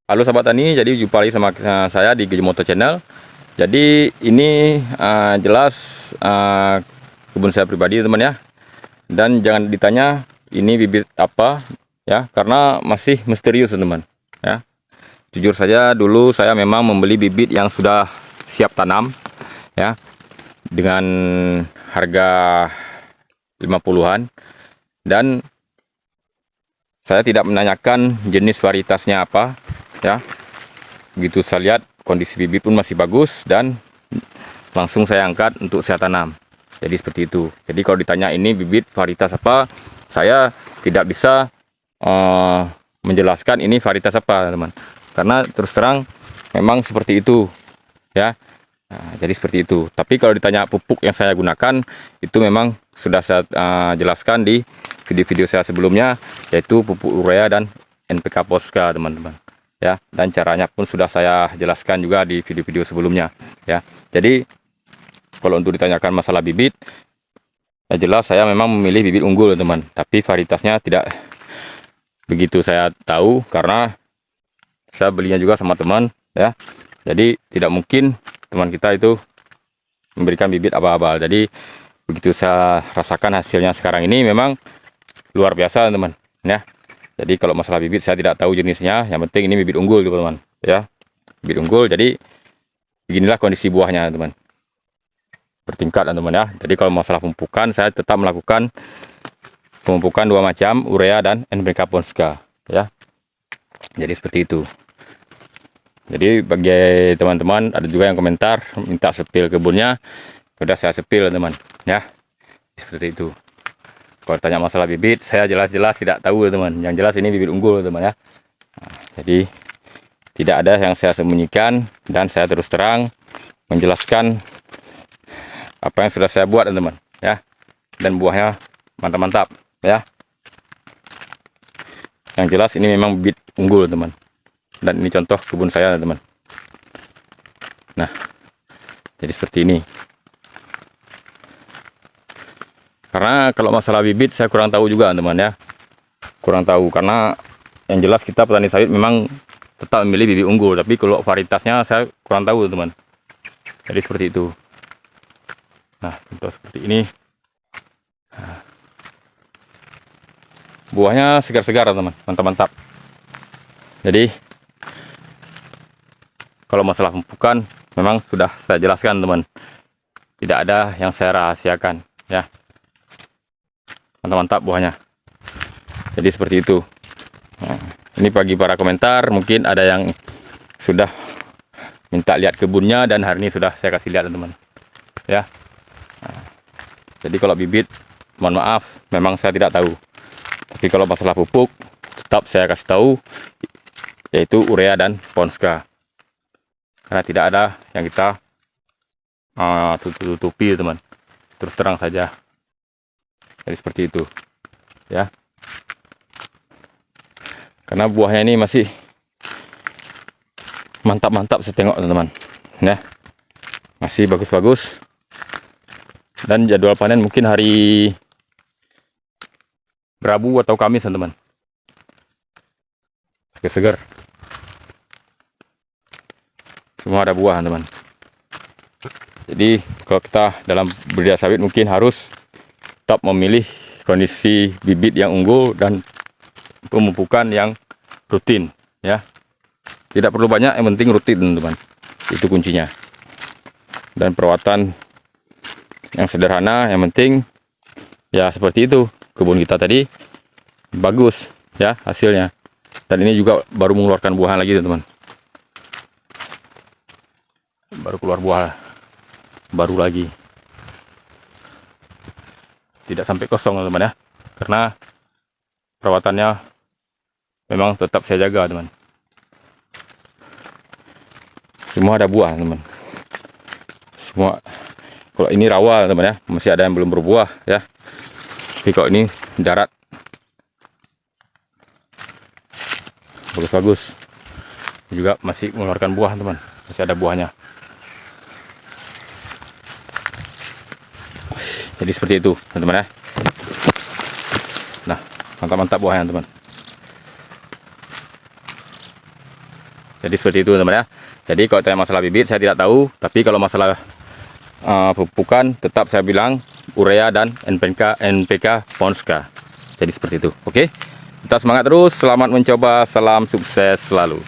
Halo sahabat tani, jadi jumpa lagi sama saya di Gejimoto Channel. Jadi ini jelas kebun saya pribadi teman ya. Dan jangan ditanya ini bibit apa ya, karena masih misterius teman ya. Jujur saja dulu saya memang membeli bibit yang sudah siap tanam ya, dengan harga 50-an, dan saya tidak menanyakan jenis varietasnya apa ya. Begitu saya lihat kondisi bibit pun masih bagus, dan langsung saya angkat untuk saya tanam. Jadi seperti itu. Jadi kalau ditanya ini bibit varietas apa, saya tidak bisa menjelaskan ini varietas apa teman, karena terus terang memang seperti itu ya. Nah, jadi seperti itu. Tapi kalau ditanya pupuk yang saya gunakan, itu memang sudah saya jelaskan di video-video saya sebelumnya, yaitu pupuk urea dan NPK Posca teman-teman ya. Dan caranya pun sudah saya jelaskan juga di video-video sebelumnya ya. Jadi kalau untuk ditanyakan masalah bibit, ya jelas saya memang memilih bibit unggul teman, tapi varietasnya tidak begitu saya tahu, karena saya belinya juga sama teman ya. Jadi tidak mungkin teman kita itu memberikan bibit abal-abal. Jadi begitu saya rasakan hasilnya sekarang ini memang luar biasa teman ya. Jadi kalau masalah bibit saya tidak tahu jenisnya, yang penting ini bibit unggul teman ya, bibit unggul. Jadi beginilah kondisi buahnya teman, bertingkat teman ya. Jadi kalau masalah pemupukan, saya tetap melakukan pemupukan dua macam, urea dan NPK Posca ya. Jadi seperti itu. Jadi bagi teman-teman, ada juga yang komentar minta sepil kebunnya, sudah saya sepil teman ya. Seperti itu. Kalau tanya masalah bibit, saya jelas-jelas tidak tahu teman. Yang jelas ini bibit unggul teman ya. Nah, jadi tidak ada yang saya sembunyikan, dan saya terus terang menjelaskan apa yang sudah saya buat teman ya. Dan buahnya mantap-mantap ya. Yang jelas ini memang bibit unggul teman. Dan ini contoh kebun saya teman. Nah, jadi seperti ini. Karena kalau masalah bibit saya kurang tahu juga teman ya. Kurang tahu, karena yang jelas kita petani sawit memang tetap memilih bibit unggul, tapi kalau varietasnya saya kurang tahu teman. Jadi seperti itu. Nah, contoh seperti ini. Nah, buahnya segar-segar teman, mantap-mantap. Jadi kalau masalah pemupukan memang sudah saya jelaskan teman, tidak ada yang saya rahasiakan ya. Mantap-mantap buahnya. Jadi seperti itu. Nah, ini bagi para komentar, mungkin ada yang sudah minta lihat kebunnya, dan hari ini sudah saya kasih lihat teman ya. Nah, jadi kalau bibit, mohon maaf, memang saya tidak tahu. Tapi kalau masalah pupuk, tetap saya kasih tahu, yaitu urea dan Posca. Karena tidak ada yang kita tutupi teman, terus terang saja. Jadi seperti itu ya. Karena buahnya ini masih mantap-mantap, saya tengok teman-teman ya, masih bagus-bagus. Dan jadwal panen mungkin hari Rabu atau Kamis teman-teman. Segar-segar, semua ada buah teman. Jadi kalau kita dalam budidaya sawit mungkin harus tetap memilih kondisi bibit yang unggul dan pemupukan yang rutin ya. Tidak perlu banyak, yang penting rutin teman-teman, itu kuncinya. Dan perawatan yang sederhana, yang penting ya seperti itu. Kebun kita tadi bagus ya hasilnya, dan ini juga baru mengeluarkan buah lagi teman-teman, baru keluar buah baru lagi. Tidak sampai kosong teman-teman ya, karena perawatannya memang tetap saya jaga teman. Semua ada buah teman, semua. Kalau ini rawa teman ya, masih ada yang belum berbuah ya. Tapi kalau ini darat, bagus-bagus, juga masih mengeluarkan buah teman, masih ada buahnya. Jadi seperti itu teman-teman ya. Nah, mantap-mantap buahnya teman. Jadi seperti itu teman-teman ya. Jadi kalau tanya masalah bibit saya tidak tahu, tapi kalau masalah pupukan tetap saya bilang urea dan NPK Ponska. Jadi seperti itu. Oke, kita semangat terus, selamat mencoba, salam sukses selalu.